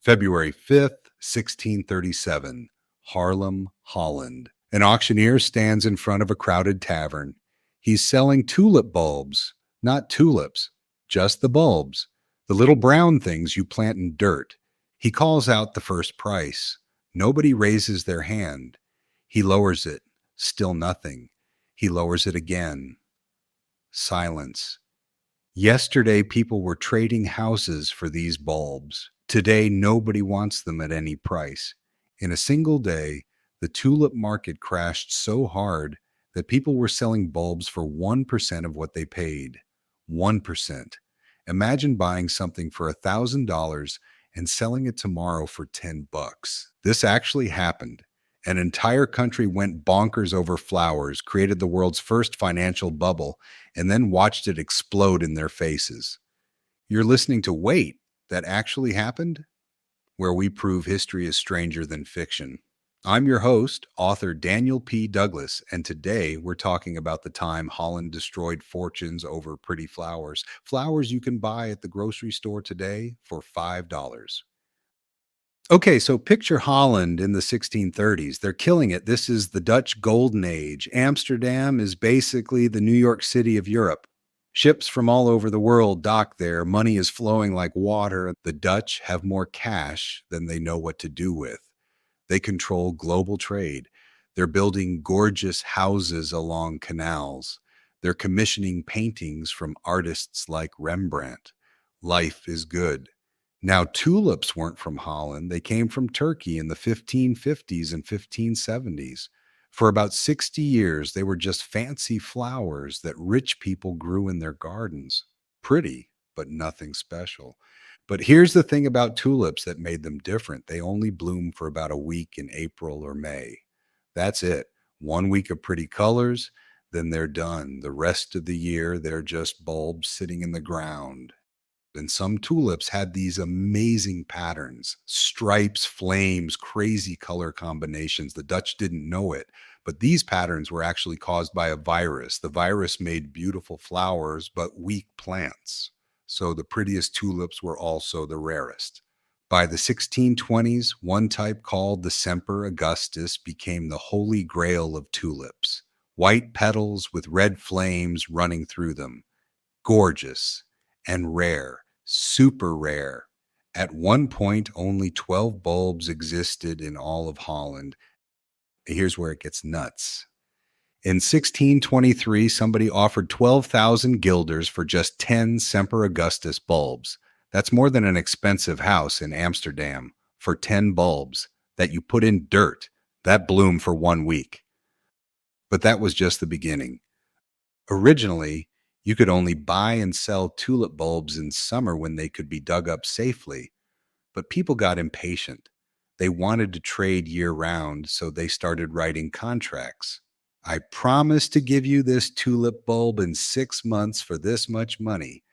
February 5th, 1637, Haarlem, Holland. An auctioneer stands in front of a crowded tavern. He's selling tulip bulbs, not tulips, just the bulbs, the little brown things you plant in dirt. He calls out the first price. Nobody raises their hand. He lowers it. Still nothing. He lowers it again. Silence. Yesterday, people were trading houses for these bulbs. Today, nobody wants them at any price. In a single day, the tulip market crashed so hard that people were selling bulbs for 1% of what they paid. 1%. Imagine buying something for $1,000 and selling it tomorrow for $10. This actually happened. An entire country went bonkers over flowers, created the world's first financial bubble, and then watched it explode in their faces. You're listening to Wait, that actually happened? Where we prove history is stranger than fiction. I'm your host, author Daniel P. Douglas, and today we're talking about the time Holland destroyed fortunes over pretty flowers. Flowers you can buy at the grocery store today for $5. Okay, so picture Holland in the 1630s. They're killing it. This is the Dutch Golden Age. Amsterdam is basically the New York City of Europe. Ships from all over the world dock there. Money is flowing like water. The Dutch have more cash than they know what to do with. They control global trade. They're building gorgeous houses along canals. They're commissioning paintings from artists like Rembrandt. Life is good. Now, tulips weren't from Holland. They came from Turkey in the 1550s and 1570s. For about 60 years, they were just fancy flowers that rich people grew in their gardens. Pretty, but nothing special. But here's the thing about tulips that made them different. They only bloom for about a week in April or May. That's it. 1 week of pretty colors, then they're done. The rest of the year, they're just bulbs sitting in the ground. And some tulips had these amazing patterns, stripes, flames, crazy color combinations. The Dutch didn't know it, but these patterns were actually caused by a virus. The virus made beautiful flowers, but weak plants. So the prettiest tulips were also the rarest. By the 1620s, one type called the Semper Augustus became the holy grail of tulips. White petals with red flames running through them. Gorgeous. And rare, super rare. At one point, only 12 bulbs existed in all of Holland. Here's where it gets nuts. In 1623, somebody offered 12,000 guilders for just 10 Semper Augustus bulbs. That's more than an expensive house in Amsterdam for 10 bulbs that you put in dirt that bloom for 1 week. But that was just the beginning. Originally, you could only buy and sell tulip bulbs in summer when they could be dug up safely. But people got impatient. They wanted to trade year-round, so they started writing contracts. I promise to give you this tulip bulb in 6 months for this much money.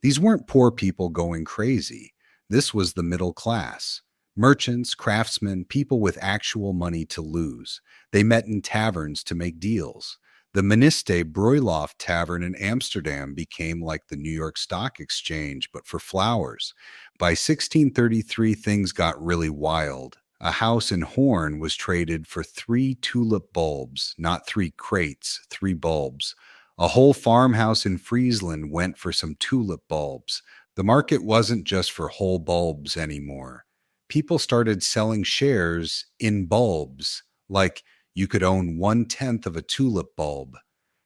These weren't poor people going crazy. This was the middle class. Merchants, craftsmen, people with actual money to lose. They met in taverns to make deals. The Ministé Bruiloft Tavern in Amsterdam became like the New York Stock Exchange, but for flowers. By 1633, things got really wild. A house in Hoorn was traded for 3 tulip bulbs, not 3 crates, 3 bulbs. A whole farmhouse in Friesland went for some tulip bulbs. The market wasn't just for whole bulbs anymore. People started selling shares in bulbs, like you could own 1/10 of a tulip bulb.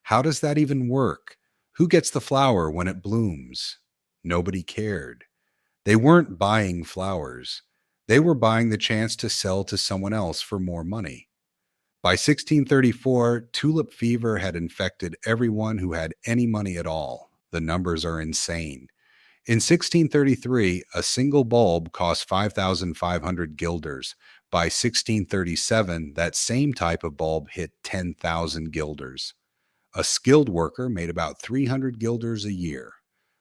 How does that even work? Who gets the flower when it blooms? Nobody cared. They weren't buying flowers. They were buying the chance to sell to someone else for more money. By 1634, tulip fever had infected everyone who had any money at all. The numbers are insane. In 1633, a single bulb cost 5,500 guilders. By 1637, that same type of bulb hit 10,000 guilders. A skilled worker made about 300 guilders a year.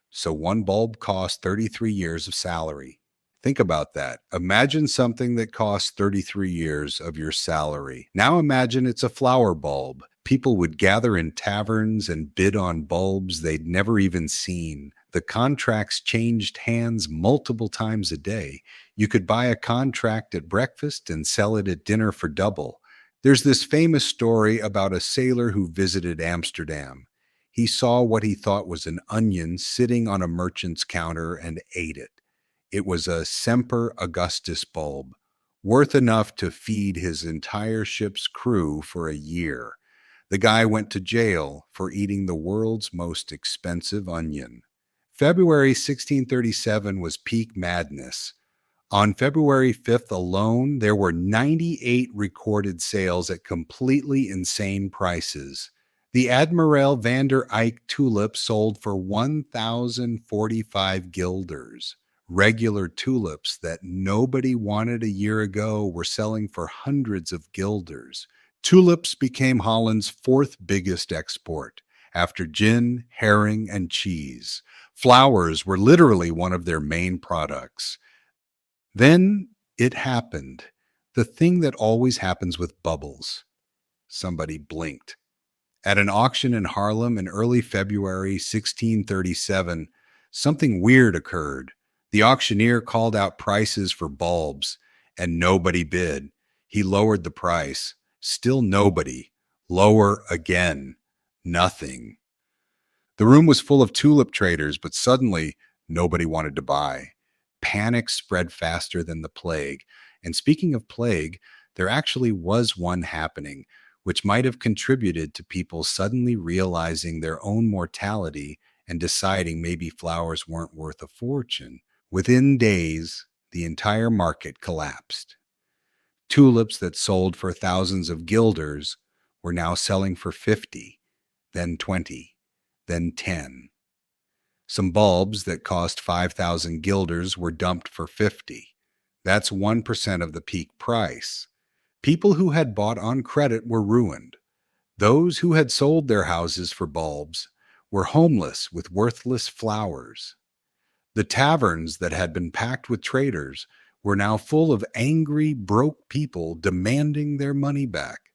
So one bulb cost 33 years of salary. Think about that. Imagine something that costs 33 years of your salary. Now imagine it's a flower bulb. People would gather in taverns and bid on bulbs they'd never even seen. The contracts changed hands multiple times a day. You could buy a contract at breakfast and sell it at dinner for double. There's this famous story about a sailor who visited Amsterdam. He saw what he thought was an onion sitting on a merchant's counter and ate it. It was a Semper Augustus bulb, worth enough to feed his entire ship's crew for a year. The guy went to jail for eating the world's most expensive onion. February 1637 was peak madness. On February 5th alone, there were 98 recorded sales at completely insane prices. The Admiral van der Eyck tulip sold for 1,045 guilders. Regular tulips that nobody wanted a year ago were selling for hundreds of guilders. Tulips became Holland's fourth biggest export, after gin, herring, and cheese. Flowers were literally one of their main products. Then it happened. The thing that always happens with bubbles. Somebody blinked. At an auction in Haarlem in early February 1637, something weird occurred. The auctioneer called out prices for bulbs, and nobody bid. He lowered the price. Still nobody. Lower again. Nothing. The room was full of tulip traders, but suddenly nobody wanted to buy. Panic spread faster than the plague. And speaking of plague, there actually was one happening, which might have contributed to people suddenly realizing their own mortality and deciding maybe flowers weren't worth a fortune. Within days, the entire market collapsed. Tulips that sold for thousands of guilders were now selling for 50, then 20, then 10. Some bulbs that cost 5,000 guilders were dumped for 50. That's 1% of the peak price. People who had bought on credit were ruined. Those who had sold their houses for bulbs were homeless with worthless flowers. The taverns that had been packed with traders were now full of angry, broke people demanding their money back.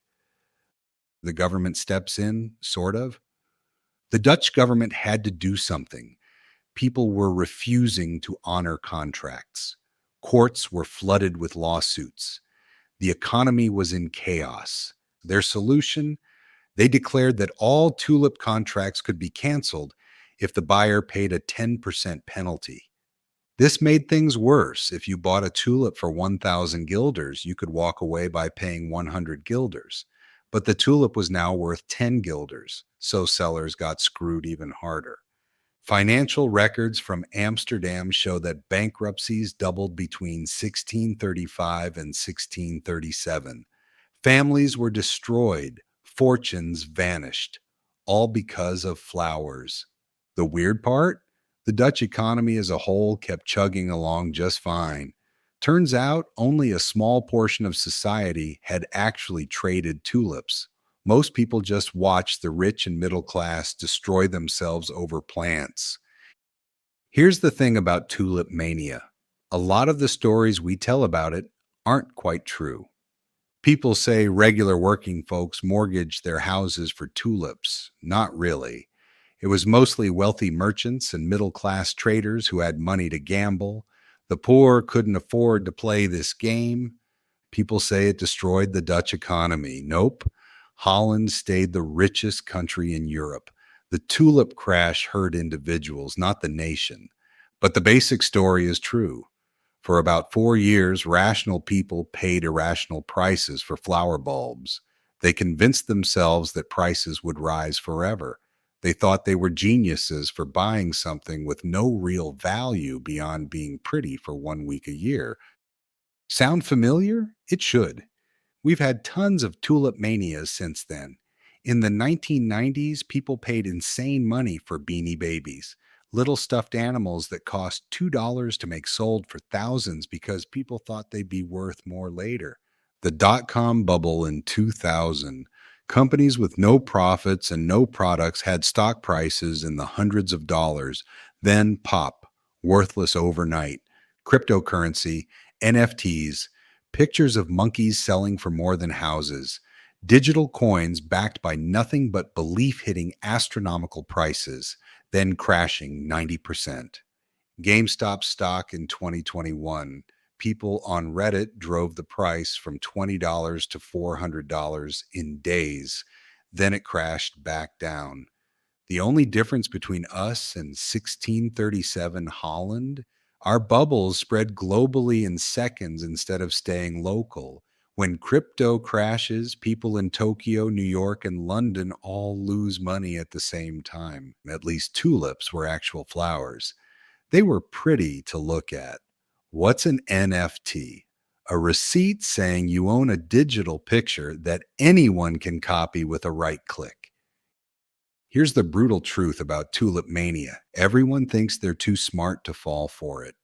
The government steps in, sort of. The Dutch government had to do something. People were refusing to honor contracts. Courts were flooded with lawsuits. The economy was in chaos. Their solution? They declared that all tulip contracts could be canceled if the buyer paid a 10% penalty. This made things worse. If you bought a tulip for 1,000 guilders, you could walk away by paying 100 guilders. But the tulip was now worth 10 guilders, so sellers got screwed even harder. Financial records from Amsterdam show that bankruptcies doubled between 1635 and 1637. Families were destroyed, fortunes vanished, all because of flowers. The weird part? The Dutch economy as a whole kept chugging along just fine. Turns out only a small portion of society had actually traded tulips. Most people just watched the rich and middle class destroy themselves over plants. Here's the thing about tulip mania. A lot of the stories we tell about it aren't quite true. People say regular working folks mortgaged their houses for tulips. Not really. It was mostly wealthy merchants and middle-class traders who had money to gamble. The poor couldn't afford to play this game. People say it destroyed the Dutch economy. Nope. Holland stayed the richest country in Europe. The tulip crash hurt individuals, not the nation. But the basic story is true. For about 4 years, rational people paid irrational prices for flower bulbs. They convinced themselves that prices would rise forever. They thought they were geniuses for buying something with no real value beyond being pretty for 1 week a year. Sound familiar? It should. We've had tons of tulip manias since then. In the 1990s, people paid insane money for Beanie Babies, little stuffed animals that cost $2 to make sold for thousands because people thought they'd be worth more later. The dot-com bubble in 2000. Companies with no profits and no products had stock prices in the hundreds of dollars, then pop, worthless overnight. Cryptocurrency, NFTs, pictures of monkeys selling for more than houses. Digital coins backed by nothing but belief hitting astronomical prices, then crashing 90%. GameStop stock in 2021. People on Reddit drove the price from $20 to $400 in days. Then it crashed back down. The only difference between us and 1637 Holland, our bubbles spread globally in seconds instead of staying local. When crypto crashes, people in Tokyo, New York, and London all lose money at the same time. At least tulips were actual flowers. They were pretty to look at. What's an NFT? A receipt saying you own a digital picture that anyone can copy with a right click. Here's the brutal truth about tulip mania. Everyone thinks they're too smart to fall for it.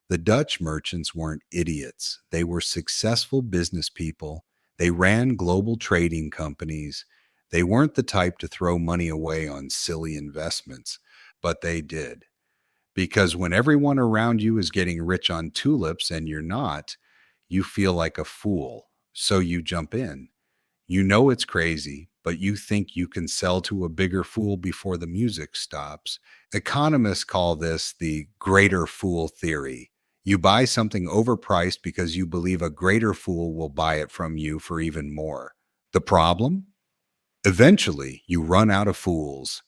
The Dutch merchants weren't idiots. They were successful business people. They ran global trading companies. They weren't the type to throw money away on silly investments, but they did. Because when everyone around you is getting rich on tulips and you're not, you feel like a fool. So you jump in. You know it's crazy, but you think you can sell to a bigger fool before the music stops. Economists call this the greater fool theory. You buy something overpriced because you believe a greater fool will buy it from you for even more. The problem? Eventually, you run out of fools.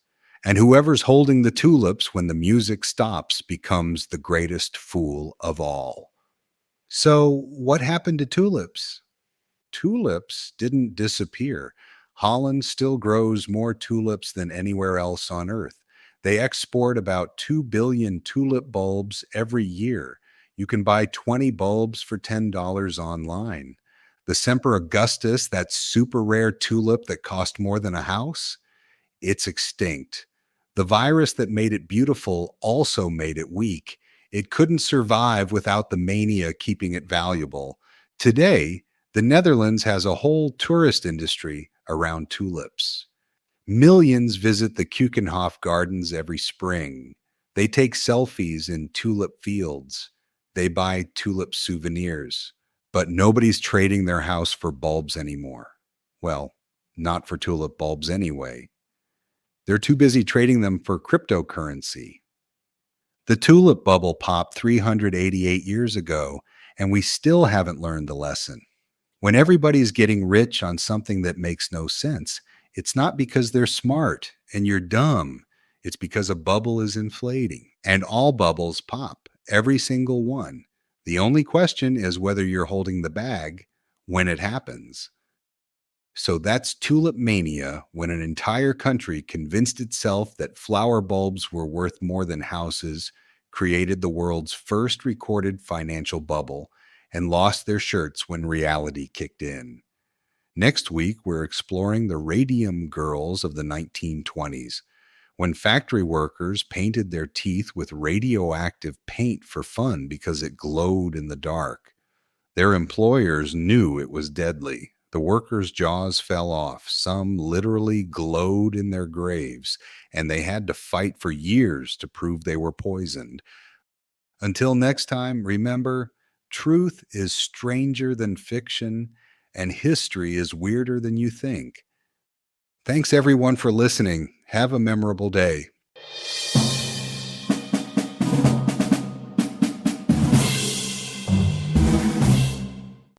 And whoever's holding the tulips when the music stops becomes the greatest fool of all. So, what happened to tulips? Tulips didn't disappear. Holland still grows more tulips than anywhere else on earth. They export about 2 billion tulip bulbs every year. You can buy 20 bulbs for $10 online. The Semper Augustus, that super rare tulip that cost more than a house, it's extinct. The virus that made it beautiful also made it weak. It couldn't survive without the mania keeping it valuable. Today, the Netherlands has a whole tourist industry around tulips. Millions visit the Keukenhof Gardens every spring. They take selfies in tulip fields. They buy tulip souvenirs. But nobody's trading their house for bulbs anymore. Well, not for tulip bulbs anyway. They're too busy trading them for cryptocurrency. The tulip bubble popped 388 years ago, and we still haven't learned the lesson. When everybody's getting rich on something that makes no sense, it's not because they're smart and you're dumb. It's because a bubble is inflating, and all bubbles pop, every single one. The only question is whether you're holding the bag when it happens. So that's tulip mania, when an entire country convinced itself that flower bulbs were worth more than houses, created the world's first recorded financial bubble, and lost their shirts when reality kicked in. Next week, we're exploring the radium girls of the 1920s, when factory workers painted their teeth with radioactive paint for fun because it glowed in the dark. Their employers knew it was deadly. The workers' jaws fell off. Some literally glowed in their graves, and they had to fight for years to prove they were poisoned. Until next time, remember, truth is stranger than fiction, and history is weirder than you think. Thanks everyone for listening. Have a memorable day.